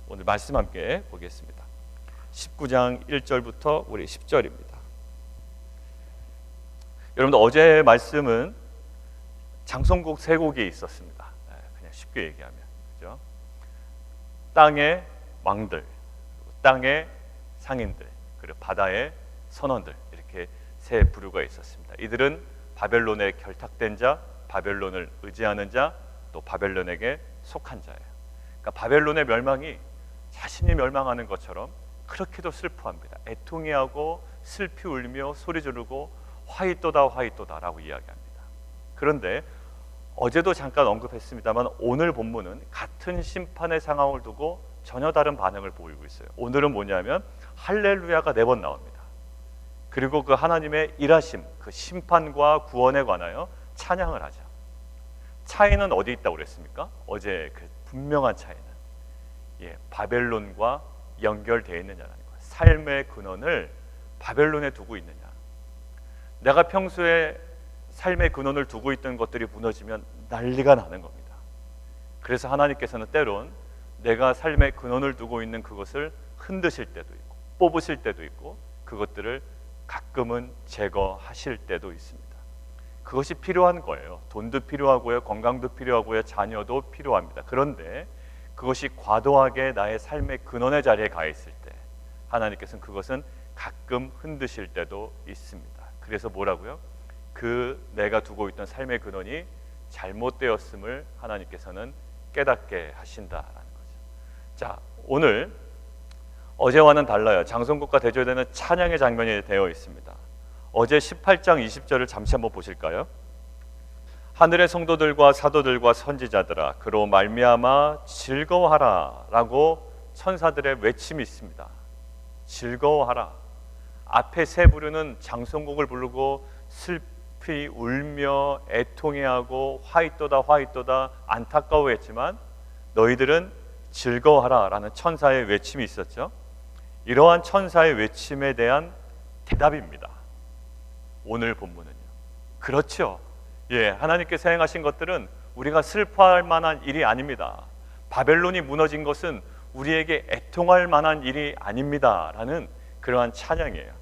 오늘 말씀 함께 보겠습니다. 19장 1절부터 우리 10절입니다. 여러분들 어제 말씀은 장송곡 세 곡이 있었습니다. 그냥 쉽게 얘기하면, 그죠? 땅의 왕들, 땅의 상인들, 그리고 바다의 선원들, 이렇게 세 부류가 있었습니다. 이들은 바벨론에 결탁된 자, 바벨론을 의지하는 자, 또 바벨론에게 속한 자예요. 그러니까 바벨론의 멸망이 자신이 멸망하는 것처럼 그렇게도 슬퍼합니다. 애통해하고 슬피 울며 소리 지르고 화이또다 화이또다라고 이야기합니다. 그런데 어제도 잠깐 언급했습니다만 오늘 본문은 같은 심판의 상황을 두고 전혀 다른 반응을 보이고 있어요. 오늘은 뭐냐면 할렐루야가 4번 나옵니다. 그리고 그 하나님의 일하심, 그 심판과 구원에 관하여 찬양을 하죠. 차이는 어디 있다고 그랬습니까? 어제 그 분명한 차이는 바벨론과 연결되어 있느냐는 거예요. 삶의 근원을 바벨론에 두고 있느냐. 내가 평소에 삶의 근원을 두고 있던 것들이 무너지면 난리가 나는 겁니다. 그래서 하나님께서는 때론 내가 삶의 근원을 두고 있는 그것을 흔드실 때도 있고 뽑으실 때도 있고 그것들을 가끔은 제거하실 때도 있습니다. 그것이 필요한 거예요. 돈도 필요하고요, 건강도 필요하고요, 자녀도 필요합니다. 그런데 그것이 과도하게 나의 삶의 근원의 자리에 가 있을 때 하나님께서는 그것은 가끔 흔드실 때도 있습니다. 그래서 뭐라고요? 그 내가 두고 있던 삶의 근원이 잘못되었음을 하나님께서는 깨닫게 하신다라는 거죠. 자, 오늘 어제와는 달라요. 장성국과 대조되는 찬양의 장면이 되어 있습니다. 어제 18장 20절을 잠시 한번 보실까요? 하늘의 성도들과 사도들과 선지자들아 그로 말미암아 즐거워하라 라고 천사들의 외침이 있습니다. 즐거워하라. 앞에 세 부류는 장성곡을 부르고 슬피 울며 애통해하고 화이또다 화이또다 안타까워했지만 너희들은 즐거워하라 라는 천사의 외침이 있었죠. 이러한 천사의 외침에 대한 대답입니다. 오늘 본문은요. 그렇죠. 하나님께서 행하신 것들은 우리가 슬퍼할 만한 일이 아닙니다. 바벨론이 무너진 것은 우리에게 애통할 만한 일이 아닙니다 라는 그러한 찬양이에요.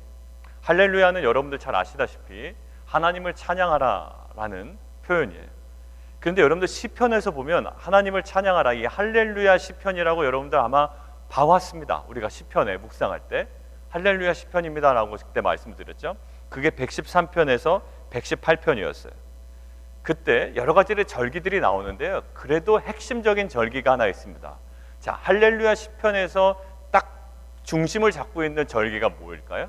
할렐루야는 여러분들 잘 아시다시피 하나님을 찬양하라 라는 표현이에요. 그런데 여러분들 시편에서 보면 하나님을 찬양하라, 이 할렐루야 시편이라고 여러분들 아마 봐왔습니다. 우리가 시편에 묵상할 때 할렐루야 시편입니다 라고 그때 말씀드렸죠. 그게 113편에서 118편이었어요. 그때 여러 가지의 절기들이 나오는데요. 그래도 핵심적인 절기가 하나 있습니다. 자, 할렐루야 시편에서 딱 중심을 잡고 있는 절기가 뭐일까요?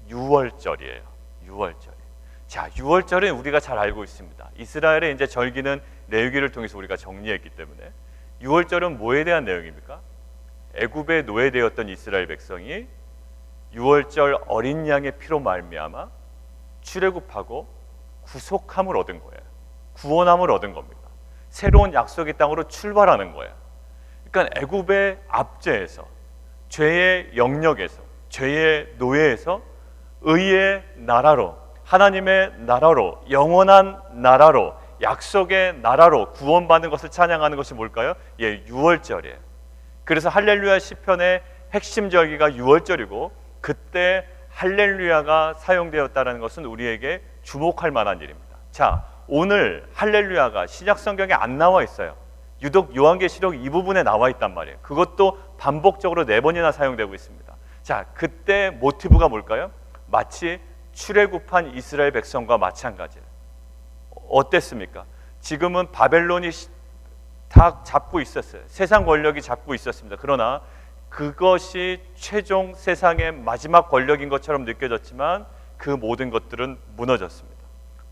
유월절이에요. 유월절. 자, 유월절은 우리가 잘 알고 있습니다. 이스라엘의 이제 절기는 레위기를 통해서 우리가 정리했기 때문에 유월절은 뭐에 대한 내용입니까? 애굽에 노예되었던 이스라엘 백성이 유월절 어린 양의 피로 말미암아 출애굽하고 구속함을 얻은 거예요. 구원함을 얻은 겁니다. 새로운 약속의 땅으로 출발하는 거예요. 그러니까 애굽의 압제에서, 죄의 영역에서, 죄의 노예에서 의의 나라로, 하나님의 나라로, 영원한 나라로, 약속의 나라로 구원받는 것을 찬양하는 것이 뭘까요? 유월절이에요. 그래서 할렐루야 시편의 핵심 절기가 유월절이고 그때 할렐루야가 사용되었다는 것은 우리에게 주목할 만한 일입니다. 자, 오늘 할렐루야가 신약 성경에 안 나와 있어요. 유독 요한계시록 이 부분에 나와 있단 말이에요. 그것도 반복적으로 4번이나 사용되고 있습니다. 자, 그때 모티브가 뭘까요? 마치 출애굽한 이스라엘 백성과 마찬가지예요. 어땠습니까? 지금은 바벨론이 다 잡고 있었어요. 세상 권력이 잡고 있었습니다. 그러나 그것이 최종 세상의 마지막 권력인 것처럼 느껴졌지만 그 모든 것들은 무너졌습니다.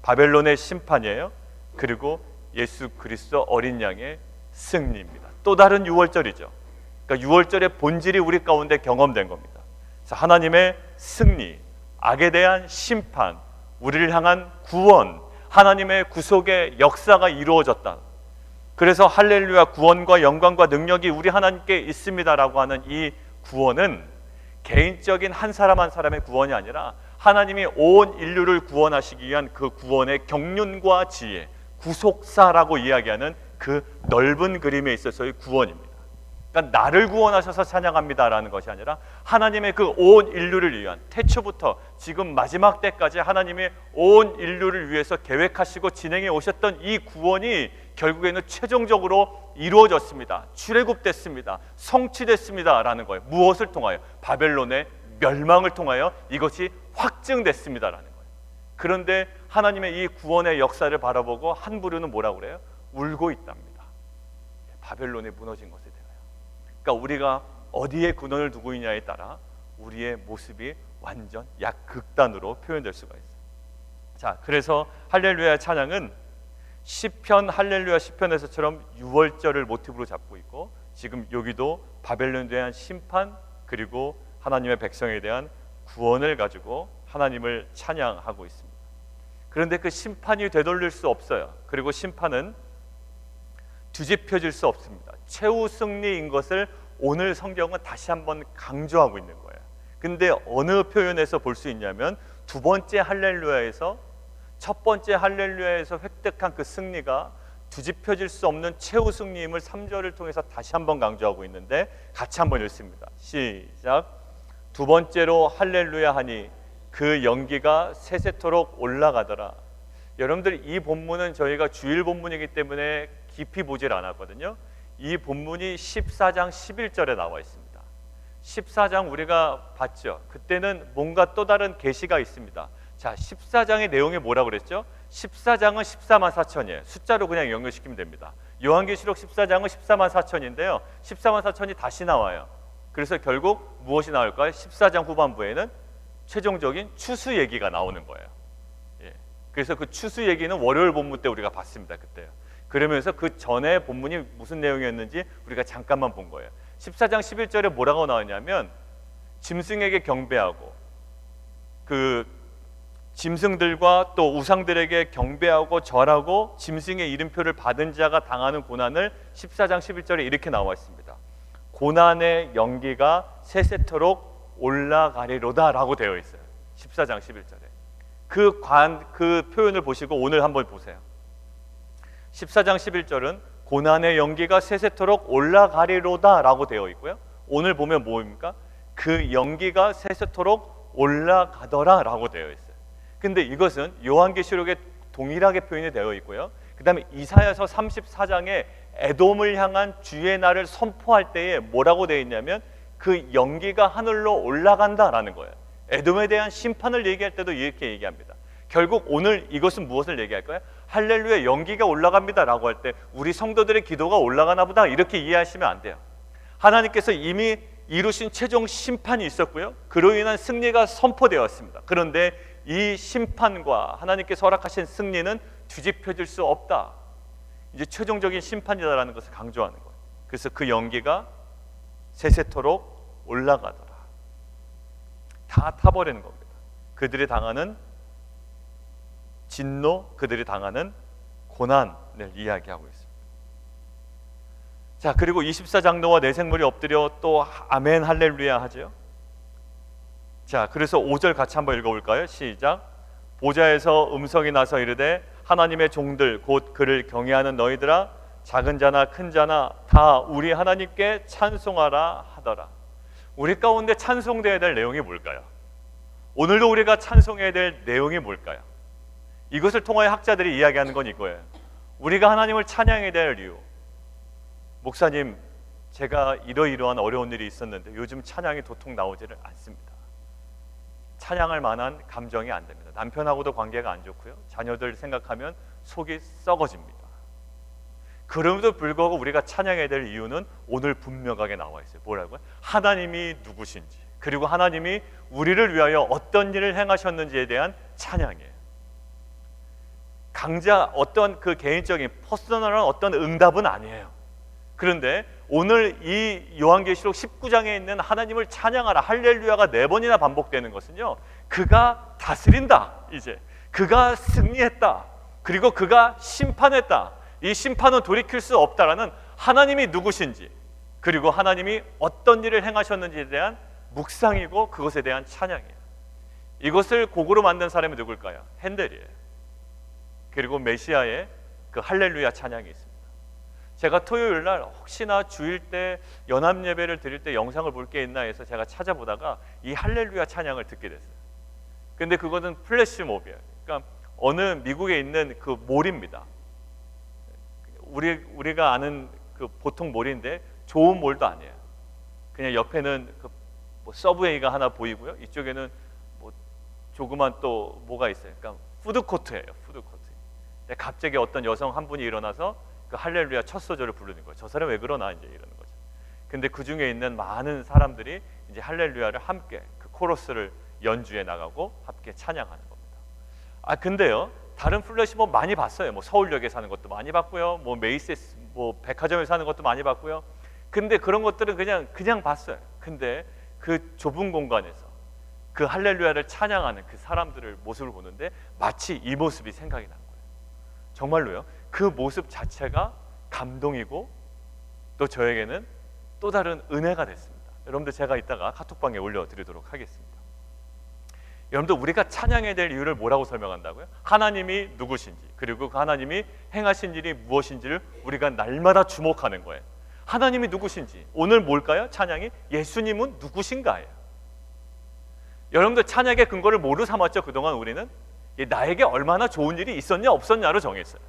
바벨론의 심판이에요. 그리고 예수 그리스도 어린 양의 승리입니다. 또 다른 유월절이죠. 그러니까 유월절의 본질이 우리 가운데 경험된 겁니다. 그래서 하나님의 승리, 악에 대한 심판, 우리를 향한 구원, 하나님의 구속의 역사가 이루어졌다. 그래서 할렐루야, 구원과 영광과 능력이 우리 하나님께 있습니다라고 하는 이 구원은 개인적인 한 사람 한 사람의 구원이 아니라 하나님이 온 인류를 구원하시기 위한 그 구원의 경륜과 지혜, 구속사라고 이야기하는 그 넓은 그림에 있어서의 구원입니다. 그러니까 나를 구원하셔서 찬양합니다라는 것이 아니라 하나님의 그 온 인류를 위한, 태초부터 지금 마지막 때까지 하나님의 온 인류를 위해서 계획하시고 진행해 오셨던 이 구원이 결국에는 최종적으로 이루어졌습니다. 출애굽됐습니다. 성취됐습니다라는 거예요. 무엇을 통하여? 바벨론의 멸망을 통하여 이것이 확증됐습니다라는 거예요. 그런데 하나님의 이 구원의 역사를 바라보고 한 부류는 뭐라고 그래요? 울고 있답니다. 바벨론이 무너진 것에 대하여. 그러니까 우리가 어디에 근원을 두고 있냐에 따라 우리의 모습이 완전 약극단으로 표현될 수가 있어요. 자, 그래서 할렐루야 찬양은 시편, 할렐루야 시편에서처럼 유월절을 모티브로 잡고 있고, 지금 여기도 바벨론에 대한 심판 그리고 하나님의 백성에 대한 구원을 가지고 하나님을 찬양하고 있습니다. 그런데 그 심판이 되돌릴 수 없어요. 그리고 심판은 뒤집혀질 수 없습니다. 최후 승리인 것을 오늘 성경은 다시 한번 강조하고 있는 거예요. 근데 어느 표현에서 볼 수 있냐면 두 번째 할렐루야에서, 첫 번째 할렐루야에서 획득한 그 승리가 뒤집혀질 수 없는 최후 승리임을 3절을 통해서 다시 한번 강조하고 있는데, 같이 한번 읽습니다. 시작. 두 번째로 할렐루야 하니 그 연기가 세세토록 올라가더라. 여러분들, 이 본문은 저희가 주일 본문이기 때문에 깊이 보질 않았거든요. 이 본문이 14장 11절에 나와 있습니다. 14장 우리가 봤죠. 그때는 뭔가 또 다른 계시가 있습니다. 자, 14장의 내용이 뭐라고 그랬죠? 14장은 14만 4천이에요. 숫자로 그냥 연결시키면 됩니다. 요한계시록 14장은 14만 4천인데요. 14만 4천이 다시 나와요. 그래서 결국 무엇이 나올까요? 14장 후반부에는 최종적인 추수 얘기가 나오는 거예요. 예. 그래서 그 추수 얘기는 월요일 본문 때 우리가 봤습니다. 그때요. 그러면서 그 전에 본문이 무슨 내용이었는지 우리가 잠깐만 본 거예요. 14장 11절에 뭐라고 나왔냐면, 짐승에게 경배하고 그 짐승들과 또 우상들에게 경배하고 절하고 짐승의 이름표를 받은 자가 당하는 고난을 14장 11절에 이렇게 나와 있습니다. 고난의 연기가 세세토록 올라가리로다 라고 되어 있어요. 14장 11절에 그 표현을 보시고 오늘 한번 보세요. 14장 11절은 고난의 연기가 세세토록 올라가리로다 라고 되어 있고요, 오늘 보면 뭐입니까? 그 연기가 세세토록 올라가더라 라고 되어 있어요. 근데 이것은 요한계시록에 동일하게 표현이 되어 있고요, 그 다음에 이사야서 34장에 에돔을 향한 주의 날을 선포할 때에 뭐라고 되어 있냐면 그 연기가 하늘로 올라간다라는 거예요. 에돔에 대한 심판을 얘기할 때도 이렇게 얘기합니다. 결국 오늘 이것은 무엇을 얘기할까요? 할렐루야 연기가 올라갑니다 라고 할 때 우리 성도들의 기도가 올라가나 보다 이렇게 이해하시면 안 돼요. 하나님께서 이미 이루신 최종 심판이 있었고요, 그로 인한 승리가 선포되었습니다. 그런데 이 심판과 하나님께서 허락하신 승리는 뒤집혀질 수 없다, 이제 최종적인 심판이다라는 것을 강조하는 거예요. 그래서 그 연기가 세세토록 올라가더라. 다 타버리는 겁니다. 그들이 당하는 진노, 그들이 당하는 고난을 이야기하고 있습니다. 자, 그리고 24장로와 내생물이 엎드려 또 아멘 할렐루야 하죠. 자, 그래서 5절 같이 한번 읽어볼까요? 시작. 보좌에서 음성이 나서 이르되 하나님의 종들 곧 그를 경외하는 너희들아, 작은 자나 큰 자나 다 우리 하나님께 찬송하라 하더라. 우리 가운데 찬송되어야 될 내용이 뭘까요? 오늘도 우리가 찬송해야 될 내용이 뭘까요? 이것을 통하여 학자들이 이야기하는 건 이거예요. 우리가 하나님을 찬양해야 될 이유, 목사님 제가 이러이러한 어려운 일이 있었는데 요즘 찬양이 도통 나오지를 않습니다. 찬양할 만한 감정이 안 됩니다. 남편하고도 관계가 안 좋고요, 자녀들 생각하면 속이 썩어집니다. 그럼에도 불구하고 우리가 찬양해야 될 이유는 오늘 분명하게 나와 있어요. 뭐라고요? 하나님이 누구신지, 그리고 하나님이 우리를 위하여 어떤 일을 행하셨는지에 대한 찬양이에요. 강자 어떤 그 개인적인 퍼스널한 어떤 응답은 아니에요. 그런데 오늘 이 요한계시록 19장에 있는 하나님을 찬양하라 할렐루야가 4번이나 반복되는 것은요, 그가 다스린다, 이제 그가 승리했다, 그리고 그가 심판했다, 이 심판은 돌이킬 수 없다라는 하나님이 누구신지, 그리고 하나님이 어떤 일을 행하셨는지에 대한 묵상이고 그것에 대한 찬양이에요. 이것을 곡으로 만든 사람이 누굴까요? 핸델이에요. 그리고 메시아의 그 할렐루야 찬양이 있습니다. 제가 토요일 날 혹시나 주일 때 연합 예배를 드릴 때 영상을 볼 게 있나 해서 제가 찾아보다가 이 할렐루야 찬양을 듣게 됐어요. 근데 그거는 플래시몹이에요. 그러니까 어느 미국에 있는 그 몰입니다. 우리가 아는 그 보통 몰인데 좋은 몰도 아니에요. 그냥 옆에는 그 뭐 서브웨이가 하나 보이고요. 이쪽에는 뭐 조그만 또 뭐가 있어요. 그러니까 푸드코트예요. 푸드코트. 근데 갑자기 어떤 여성 한 분이 일어나서 그 할렐루야 첫 소절을 부르는 거예요. 저 사람 왜 그러나 이제 이러는 거죠. 근데 그 중에 있는 많은 사람들이 이제 할렐루야를 함께 그 코러스를 연주해 나가고 함께 찬양하는 겁니다. 아 근데요, 다른 플래시몹 많이 봤어요. 뭐 서울역에 사는 것도 많이 봤고요. 뭐 메이시스 뭐 백화점에 사는 것도 많이 봤고요. 근데 그런 것들은 그냥 봤어요. 근데 그 좁은 공간에서 그 할렐루야를 찬양하는 그 사람들을 모습을 보는데 마치 이 모습이 생각이 난 거예요. 정말로요. 그 모습 자체가 감동이고 또 저에게는 또 다른 은혜가 됐습니다. 여러분들 제가 이따가 카톡방에 올려드리도록 하겠습니다. 여러분들 우리가 찬양해야 될 이유를 뭐라고 설명한다고요? 하나님이 누구신지 그리고 그 하나님이 행하신 일이 무엇인지를 우리가 날마다 주목하는 거예요. 하나님이 누구신지 오늘 뭘까요? 찬양이 예수님은 누구신가예요. 여러분들 찬양의 근거를 뭐로 삼았죠? 그동안 우리는 나에게 얼마나 좋은 일이 있었냐 없었냐로 정했어요.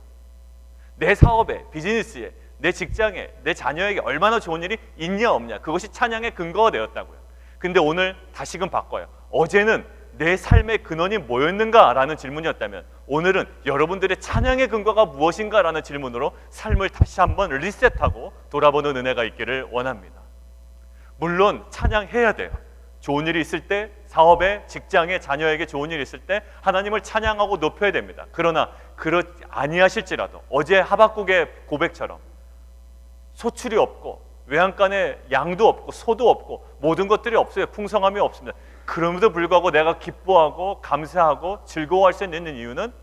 내 사업에, 비즈니스에, 내 직장에, 내 자녀에게 얼마나 좋은 일이 있냐 없냐, 그것이 찬양의 근거가 되었다고요. 근데 오늘 다시금 바꿔요. 어제는 내 삶의 근원이 뭐였는가라는 질문이었다면 오늘은 여러분들의 찬양의 근거가 무엇인가라는 질문으로 삶을 다시 한번 리셋하고 돌아보는 은혜가 있기를 원합니다. 물론 찬양해야 돼요. 좋은 일이 있을 때, 사업에, 직장에, 자녀에게 좋은 일이 있을 때 하나님을 찬양하고 높여야 됩니다. 그러나 그렇지 아니하실지라도 어제 하박국의 고백처럼 소출이 없고 외양간에 양도 없고 소도 없고 모든 것들이 없어요. 풍성함이 없습니다. 그럼에도 불구하고 내가 기뻐하고 감사하고 즐거워할 수 있는 이유는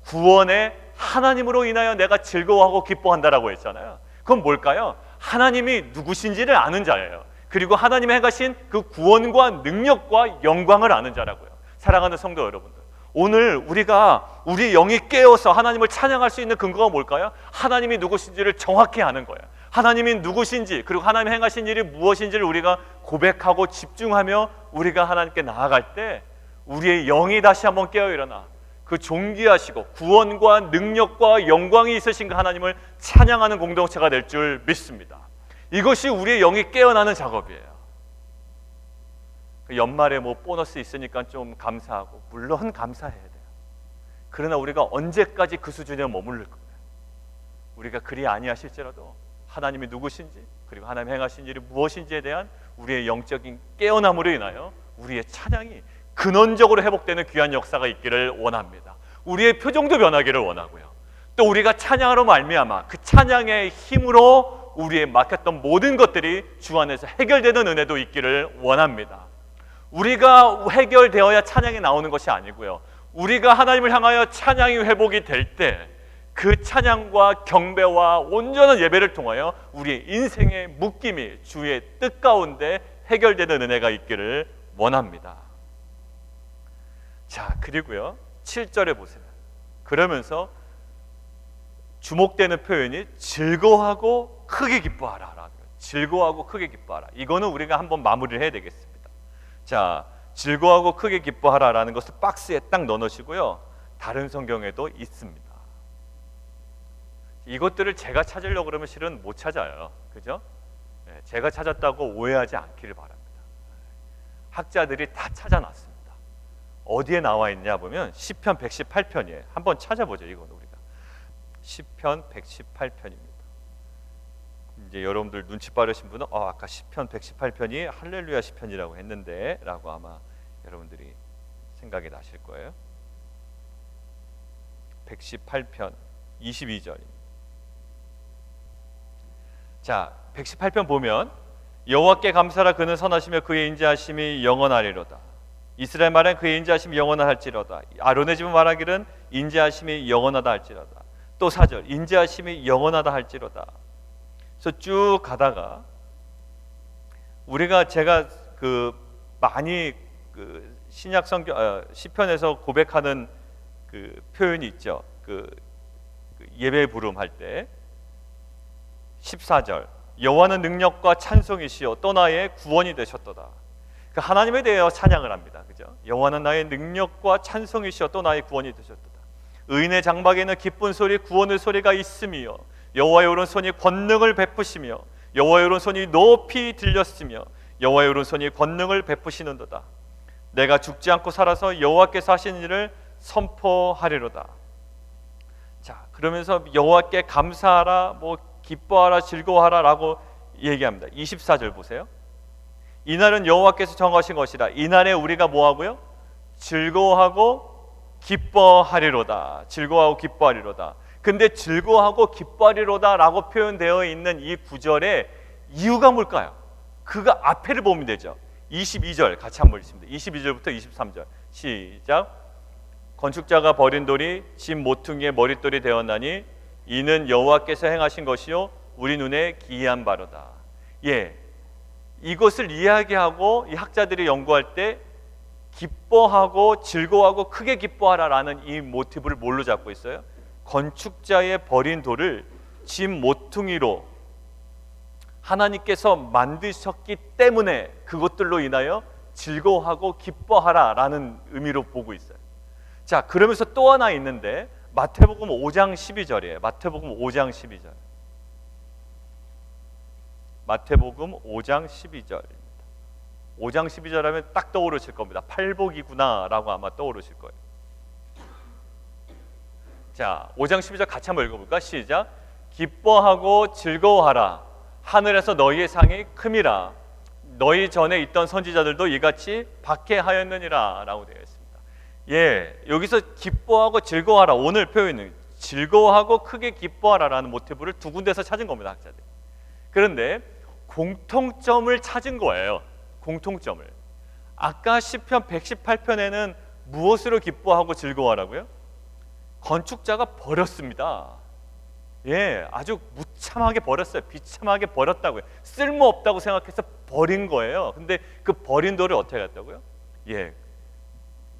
구원의 하나님으로 인하여 내가 즐거워하고 기뻐한다라고 했잖아요. 그건 뭘까요? 하나님이 누구신지를 아는 자예요. 그리고 하나님이 행하신 그 구원과 능력과 영광을 아는 자라고요. 사랑하는 성도 여러분들, 오늘 우리가 우리 영이 깨어서 하나님을 찬양할 수 있는 근거가 뭘까요? 하나님이 누구신지를 정확히 아는 거예요. 하나님이 누구신지 그리고 하나님이 행하신 일이 무엇인지를 우리가 고백하고 집중하며 우리가 하나님께 나아갈 때 우리의 영이 다시 한번 깨어 일어나 그 존귀하시고 구원과 능력과 영광이 있으신 그 하나님을 찬양하는 공동체가 될 줄 믿습니다. 이것이 우리의 영이 깨어나는 작업이에요. 연말에 뭐 보너스 있으니까 좀 감사하고, 물론 감사해야 돼요. 그러나 우리가 언제까지 그 수준에 머무를 거예요? 우리가 그리 아니하실지라도 하나님이 누구신지 그리고 하나님 행하신 일이 무엇인지에 대한 우리의 영적인 깨어남으로 인하여 우리의 찬양이 근원적으로 회복되는 귀한 역사가 있기를 원합니다. 우리의 표정도 변하기를 원하고요. 또 우리가 찬양으로 말미암아 그 찬양의 힘으로 우리의 막혔던 모든 것들이 주 안에서 해결되는 은혜도 있기를 원합니다. 우리가 해결되어야 찬양이 나오는 것이 아니고요. 우리가 하나님을 향하여 찬양이 회복이 될 때 그 찬양과 경배와 온전한 예배를 통하여 우리의 인생의 묶임이 주의 뜻 가운데 해결되는 은혜가 있기를 원합니다. 자, 그리고요 7절에 보세요. 그러면서 주목되는 표현이 즐거워하고 크게 기뻐하라. 즐거워하고 크게 기뻐하라. 이거는 우리가 한번 마무리를 해야 되겠습니다. 자, 즐거워하고 크게 기뻐하라라는 것을 박스에 딱 넣어놓으시고요. 다른 성경에도 있습니다. 이것들을 제가 찾으려고 그러면 실은 못 찾아요. 그죠? 네, 제가 찾았다고 오해하지 않기를 바랍니다. 학자들이 다 찾아놨습니다. 어디에 나와 있냐 보면 시편 118편이에요. 한번 찾아보죠. 이거는 우리가 시편 118편입니다. 이제 여러분들 눈치 빠르신 분은 아까 시편 118편이 할렐루야 시편이라고 했는데 라고 아마 여러분들이 생각이 나실 거예요. 118편 22절입니다. 자, 118편 보면 여호와께 감사라 그는 선하시며 그의 인자하심이 영원하리로다. 이스라엘 말은 그의 인자하심이 영원할지로다. 아론의 집은 말하기를 인자하심이 영원하다 할지로다. 또 4절 인자하심이 영원하다 할지로다. 그래서 쭉 가다가 우리가 제가 많이 신약 성경 시편에서 고백하는 그 표현이 있죠. 그 예배 부름 할 때 14절 여호와는 능력과 찬송이시여 또 나의 구원이 되셨도다. 그 하나님에 대하여 찬양을 합니다. 그죠? 여호와는 나의 능력과 찬송이시여 또 나의 구원이 되셨도다. 의인의 장막에는 기쁜 소리 구원의 소리가 있으며 여호와의 오른손이 권능을 베푸시며 여호와의 오른손이 높이 들렸으며 여호와의 오른손이 권능을 베푸시는도다. 내가 죽지 않고 살아서 여호와께서 하신 일을 선포하리로다. 자, 그러면서 여호와께 감사하라, 뭐 기뻐하라, 즐거워하라라고 얘기합니다. 24절 보세요. 이날은 여호와께서 정하신 것이라. 이날에 우리가 뭐하고요? 즐거워하고 기뻐하리로다. 즐거워하고 기뻐하리로다. 근데 즐거워하고 기뻐하리로다라고 표현되어 있는 이 구절의 이유가 뭘까요? 그가 앞에를 보면 되죠. 22절 같이 한번 읽습니다. 22절부터 23절 시작. 건축자가 버린 돌이 집 모퉁이의 머릿돌이 되었나니 이는 여호와께서 행하신 것이요 우리 눈에 기이한 바로다. 예, 이것을 이야기하고 이 학자들이 연구할 때 기뻐하고 즐거워하고 크게 기뻐하라라는 이 모티브를 뭘로 잡고 있어요? 건축자의 버린 돌을 집 모퉁이로 하나님께서 만드셨기 때문에 그것들로 인하여 즐거워하고 기뻐하라라는 의미로 보고 있어요. 자, 그러면서 또 하나 있는데 마태복음 5장 12절이에요. 마태복음 5장 12절. 마태복음 5장 12절입니다. 5장 12절 하면 딱 떠오르실 겁니다. 팔복이구나라고 아마 떠오르실 거예요. 자, 5장 12절 같이 한번 읽어볼까? 시작. 기뻐하고 즐거워하라. 하늘에서 너희의 상이 큼이라. 너희 전에 있던 선지자들도 이같이 박해하였느니라 라고 되어 있습니다. 예, 여기서 기뻐하고 즐거워하라, 오늘 표현은 즐거워하고 크게 기뻐하라라는 모티브를 두 군데서 찾은 겁니다, 학자들이. 그런데 공통점을 찾은 거예요. 공통점을. 아까 시편 118편에는 무엇으로 기뻐하고 즐거워하라고요? 건축자가 버렸습니다. 예, 아주 무참하게 버렸어요. 비참하게 버렸다고요. 쓸모없다고 생각해서 버린 거예요. 근데 그 버린 돌을 어떻게 했다고요? 예,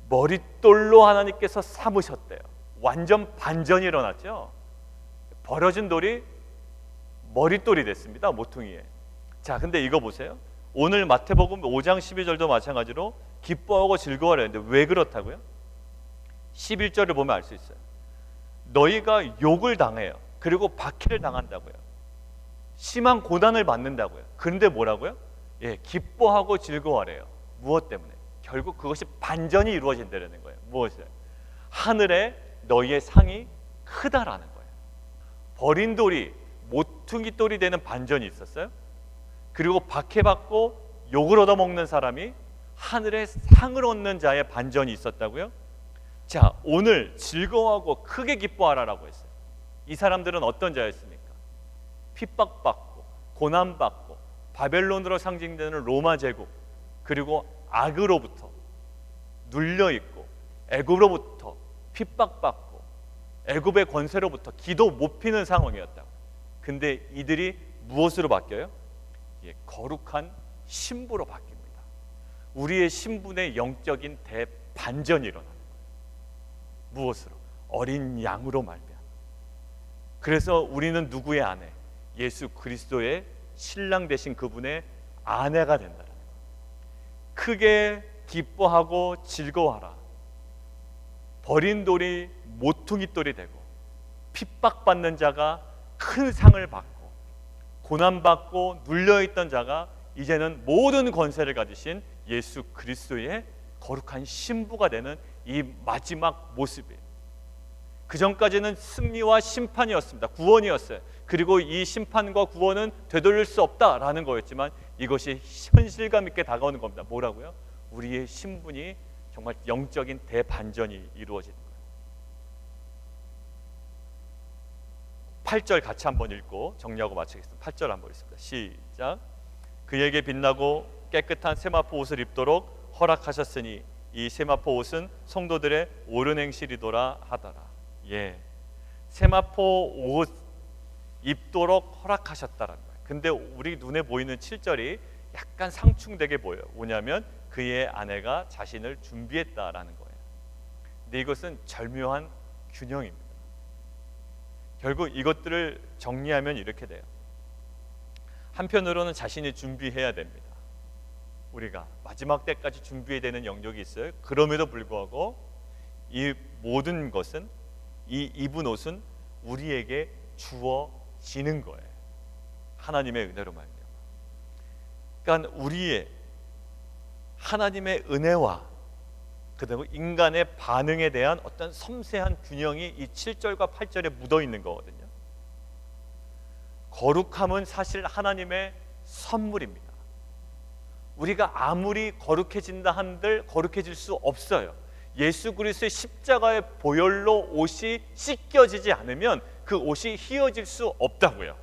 머릿돌로 하나님께서 삼으셨대요. 완전 반전이 일어났죠. 버려진 돌이 머릿돌이 됐습니다, 모퉁이에. 자, 근데 이거 보세요. 오늘 마태복음 5장 12절도 마찬가지로 기뻐하고 즐거워하라 했는데 왜 그렇다고요? 11절을 보면 알 수 있어요. 너희가 욕을 당해요. 그리고 박해를 당한다고요. 심한 고난을 받는다고요. 그런데 뭐라고요? 예, 기뻐하고 즐거워하래요. 무엇 때문에? 결국 그것이 반전이 이루어진다는 거예요. 무엇이요? 하늘에 너희의 상이 크다라는 거예요. 버린 돌이 모퉁이 돌이 되는 반전이 있었어요. 그리고 박해받고 욕을 얻어먹는 사람이 하늘에 상을 얻는 자의 반전이 있었다고요. 자, 오늘 즐거워하고 크게 기뻐하라라고 했어요. 이 사람들은 어떤 자였습니까? 핍박받고 고난받고 바벨론으로 상징되는 로마 제국, 그리고 악으로부터 눌려있고 애굽으로부터 핍박받고 애굽의 권세로부터 기도 못 피는 상황이었다고. 근데 이들이 무엇으로 바뀌어요? 예, 거룩한 신부로 바뀝니다. 우리의 신분의 영적인 대반전이 일어나는 거예요. 무엇으로? 어린 양으로 말미암아. 그래서 우리는 누구의 아내? 예수 그리스도의 신랑 되신 그분의 아내가 된다는 거예요. 크게 기뻐하고 즐거워하라. 버린 돌이 모퉁이 돌이 되고 핍박받는 자가 큰 상을 받고 고난받고 눌려있던 자가 이제는 모든 권세를 가지신 예수 그리스도의 거룩한 신부가 되는 이 마지막 모습이에요. 그 전까지는 승리와 심판이었습니다. 구원이었어요. 그리고 이 심판과 구원은 되돌릴 수 없다라는 거였지만 이것이 현실감 있게 다가오는 겁니다. 뭐라고요? 우리의 신분이 정말 영적인 대반전이 이루어지는 거예요. 8절 같이 한번 읽고 정리하고 마치겠습니다. 8절 한번 읽습니다. 시작. 그에게 빛나고 깨끗한 세마포 옷을 입도록 허락하셨으니 이 세마포 옷은 성도들의 옳은 행실이더라 하더라. 예, 세마포 옷 입도록 허락하셨다라는 거예요. 근데 우리 눈에 보이는 7절이 약간 상충되게 보여요. 뭐냐면 그의 아내가 자신을 준비했다라는 거예요. 근데 이것은 절묘한 균형입니다. 결국 이것들을 정리하면 이렇게 돼요. 한편으로는 자신이 준비해야 됩니다. 우리가 마지막 때까지 준비해야 되는 영역이 있어요. 그럼에도 불구하고 이 모든 것은, 이 입은 옷은 우리에게 주어지는 거예요. 하나님의 은혜로 말미암아. 그러니까 우리의 하나님의 은혜와 그다음에 인간의 반응에 대한 어떤 섬세한 균형이 이 7절과 8절에 묻어 있는 거거든요. 거룩함은 사실 하나님의 선물입니다. 우리가 아무리 거룩해진다 한들 거룩해질 수 없어요. 예수 그리스도의 십자가의 보혈로 옷이 씻겨지지 않으면 그 옷이 휘어질 수 없다고요.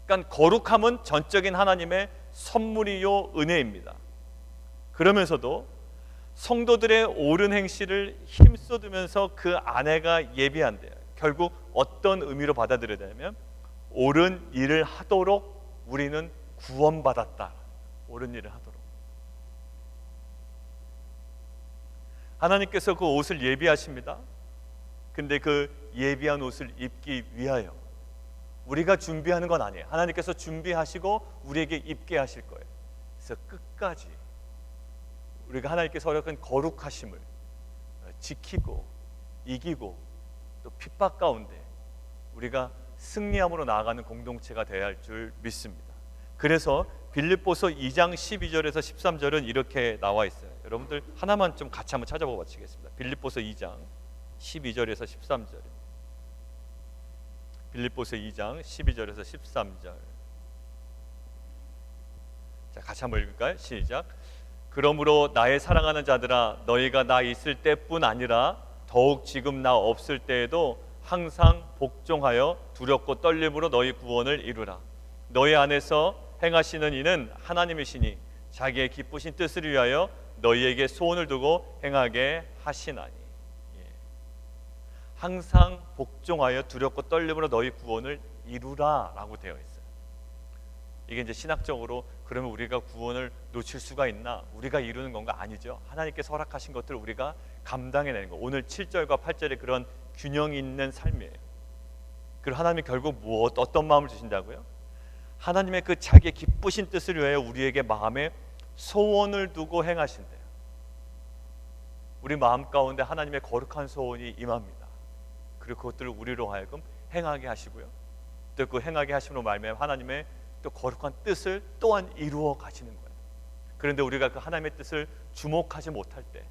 그러니까 거룩함은 전적인 하나님의 선물이요 은혜입니다. 그러면서도 성도들의 옳은 행실을 힘쏟으면서 그 안에가 예비한대요. 결국 어떤 의미로 받아들여야 되냐면 옳은 일을 하도록 우리는 구원받았다. 옳은 일을 하도록. 하나님께서 그 옷을 예비하십니다. 근데 그 예비한 옷을 입기 위하여 우리가 준비하는 건 아니에요. 하나님께서 준비하시고 우리에게 입게 하실 거예요. 그래서 끝까지 우리가 하나님께서 허락한 거룩하심을 지키고 이기고 또 핍박 가운데 우리가 승리함으로 나아가는 공동체가 되어야 할 줄 믿습니다. 그래서 빌립보서 2장 12절에서 13절은 이렇게 나와 있어요. 여러분들 하나만 좀 같이 한번 찾아보고 마치겠습니다. 빌립보서 2장 12절에서 13절. 빌립보서 2장 12절에서 13절. 자, 같이 한번 읽을까요? 시작. 그러므로 나의 사랑하는 자들아, 너희가 나 있을 때뿐 아니라 더욱 지금 나 없을 때에도 항상 복종하여 두렵고 떨림으로 너희 구원을 이루라. 너희 안에서 행하시는 이는 하나님이시니 자기의 기쁘신 뜻을 위하여 너희에게 소원을 두고 행하게 하시나니. 항상 복종하여 두렵고 떨림으로 너희 구원을 이루라 라고 되어 있어요. 이게 이제 신학적으로 그러면 우리가 구원을 놓칠 수가 있나? 우리가 이루는 건가? 아니죠. 하나님께서 허락하신 것들을 우리가 감당해내는 거. 오늘 7절과 8절에 그런 균형 있는 삶이에요. 그리고 하나님이 결국 어떤 마음을 주신다고요? 하나님의 그 자기의 기쁘신 뜻을 위하여 우리에게 마음에 소원을 두고 행하신대요. 우리 마음 가운데 하나님의 거룩한 소원이 임합니다. 그리고 그것들을 우리로 하여금 행하게 하시고요. 또 그 행하게 하심으로 말미암아 하나님의 또 거룩한 뜻을 또한 이루어 가시는 거예요. 그런데 우리가 그 하나님의 뜻을 주목하지 못할 때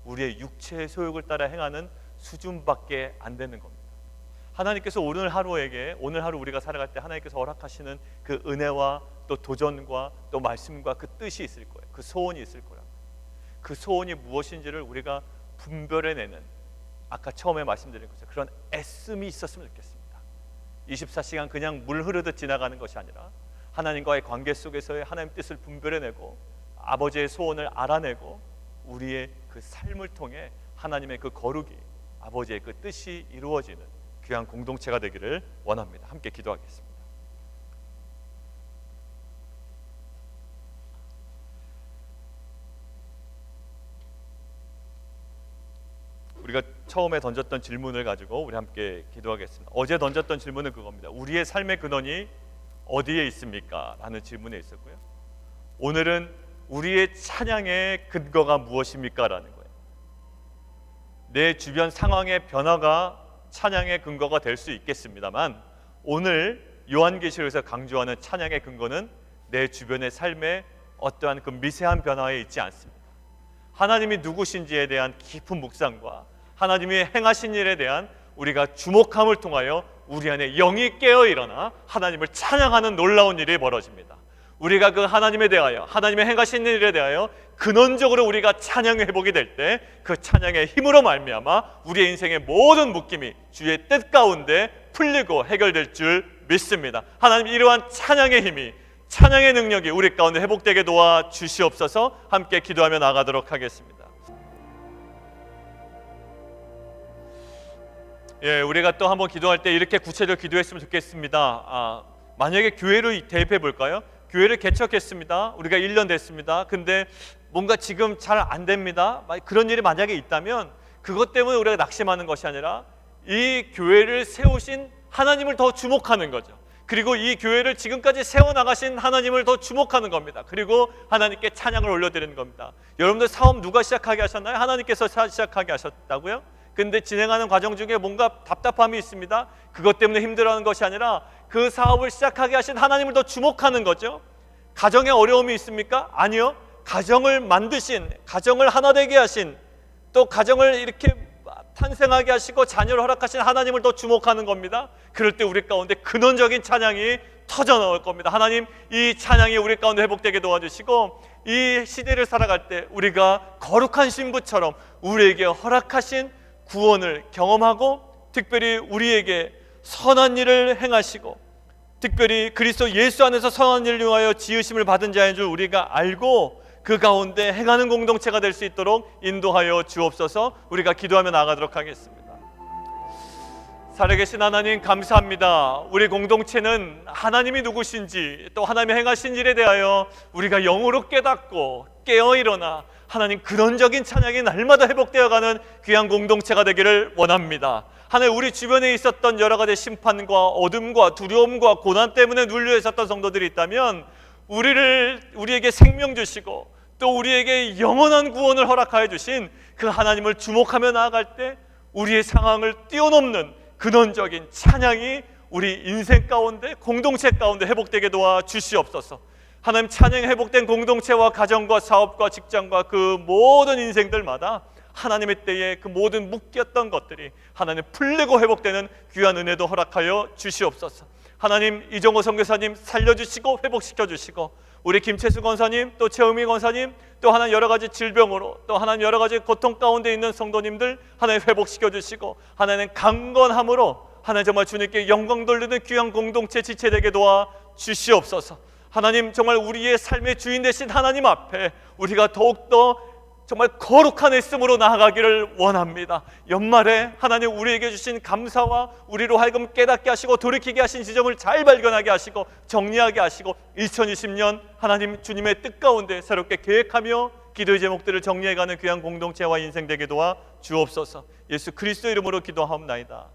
우리의 육체의 소욕을 따라 행하는 수준밖에 안 되는 겁니다. 하나님께서 오늘 하루 우리가 살아갈 때 하나님께서 허락하시는 그 은혜와 또 도전과 또 말씀과 그 뜻이 있을 거예요. 그 소원이 있을 거라. 그 소원이 무엇인지를 우리가 분별해내는, 아까 처음에 말씀드린 것처럼 그런 애씀이 있었으면 좋겠습니다. 24시간 그냥 물 흐르듯 지나가는 것이 아니라 하나님과의 관계 속에서의 하나님 뜻을 분별해내고 아버지의 소원을 알아내고 우리의 그 삶을 통해 하나님의 그 거룩이, 아버지의 그 뜻이 이루어지는 귀한 공동체가 되기를 원합니다. 함께 기도하겠습니다. 우리가 처음에 던졌던 질문을 가지고 우리 함께 기도하겠습니다. 어제 던졌던 질문은 그겁니다. 우리의 삶의 근원이 어디에 있습니까? 라는 질문에 있었고요. 오늘은 우리의 찬양의 근거가 무엇입니까? 라는 거예요. 내 주변 상황의 변화가 찬양의 근거가 될 수 있겠습니다만 오늘 요한계시록에서 강조하는 찬양의 근거는 내 주변의 삶의 어떠한 그 미세한 변화에 있지 않습니다. 하나님이 누구신지에 대한 깊은 묵상과 하나님이 행하신 일에 대한 우리가 주목함을 통하여 우리 안에 영이 깨어 일어나 하나님을 찬양하는 놀라운 일이 벌어집니다. 우리가 그 하나님에 대하여, 하나님의 행하신 일에 대하여 근원적으로 우리가 찬양의 회복이 될 때 그 찬양의 힘으로 말미암아 우리의 인생의 모든 묶임이 주의 뜻 가운데 풀리고 해결될 줄 믿습니다. 하나님, 이러한 찬양의 힘이, 찬양의 능력이 우리 가운데 회복되게 도와 주시옵소서. 함께 기도하며 나가도록 하겠습니다. 우리가 또 한번 기도할 때 이렇게 구체적으로 기도했으면 좋겠습니다. 만약에 교회를 대입해 볼까요? 교회를 개척했습니다. 우리가 1년 됐습니다. 근데 뭔가 지금 잘 안 됩니다. 그런 일이 만약에 있다면 그것 때문에 우리가 낙심하는 것이 아니라 이 교회를 세우신 하나님을 더 주목하는 거죠. 그리고 이 교회를 지금까지 세워나가신 하나님을 더 주목하는 겁니다. 그리고 하나님께 찬양을 올려드리는 겁니다. 여러분들 사업 누가 시작하게 하셨나요? 하나님께서 시작하게 하셨다고요? 근데 진행하는 과정 중에 뭔가 답답함이 있습니다. 그것 때문에 힘들어하는 것이 아니라 그 사업을 시작하게 하신 하나님을 더 주목하는 거죠. 가정에 어려움이 있습니까? 아니요. 가정을 만드신, 가정을 하나 되게 하신, 또 가정을 이렇게 탄생하게 하시고 자녀를 허락하신 하나님을 더 주목하는 겁니다. 그럴 때 우리 가운데 근원적인 찬양이 터져 나올 겁니다. 하나님, 이 찬양이 우리 가운데 회복되게 도와주시고, 이 시대를 살아갈 때 우리가 거룩한 신부처럼 우리에게 허락하신 구원을 경험하고, 특별히 우리에게 선한 일을 행하시고, 특별히 그리스도 예수 안에서 선한 일을 위하여 지으심을 받은 자인 줄 우리가 알고 그 가운데 행하는 공동체가 될 수 있도록 인도하여 주옵소서. 우리가 기도하며 나아가도록 하겠습니다. 살아계신 하나님, 감사합니다. 우리 공동체는 하나님이 누구신지, 또 하나님이 행하신 일에 대하여 우리가 영으로 깨닫고 깨어 일어나 하나님 근원적인 찬양이 날마다 회복되어가는 귀한 공동체가 되기를 원합니다. 하나님, 우리 주변에 있었던 여러 가지 심판과 어둠과 두려움과 고난 때문에 눌려 있었던 성도들이 있다면, 우리에게 생명 주시고 또 우리에게 영원한 구원을 허락하여 주신 그 하나님을 주목하며 나아갈 때 우리의 상황을 뛰어넘는 근원적인 찬양이 우리 인생 가운데, 공동체 가운데 회복되게 도와 주시옵소서. 하나님, 찬양이 회복된 공동체와 가정과 사업과 직장과 그 모든 인생들마다 하나님의 때에 그 모든 묶였던 것들이 하나님 풀리고 회복되는 귀한 은혜도 허락하여 주시옵소서. 하나님, 이정호 선교사님 살려주시고 회복시켜 주시고, 우리 김채수 권사님, 또 최우미 권사님, 또 하나님 여러 가지 질병으로, 또 하나님 여러 가지 고통 가운데 있는 성도님들 하나님 회복시켜 주시고, 하나님 강건함으로 하나님 정말 주님께 영광 돌리는 귀한 공동체 지체되게 도와 주시옵소서. 하나님, 정말 우리의 삶의 주인 되신 하나님 앞에 우리가 더욱더 정말 거룩한 애씀으로 나아가기를 원합니다. 연말에 하나님 우리에게 주신 감사와 우리로 하여금 깨닫게 하시고 돌이키게 하신 지점을 잘 발견하게 하시고 정리하게 하시고, 2020년 하나님 주님의 뜻 가운데 새롭게 계획하며 기도의 제목들을 정리해가는 귀한 공동체와 인생 되게 도와 주옵소서. 예수 그리스도 이름으로 기도하옵나이다.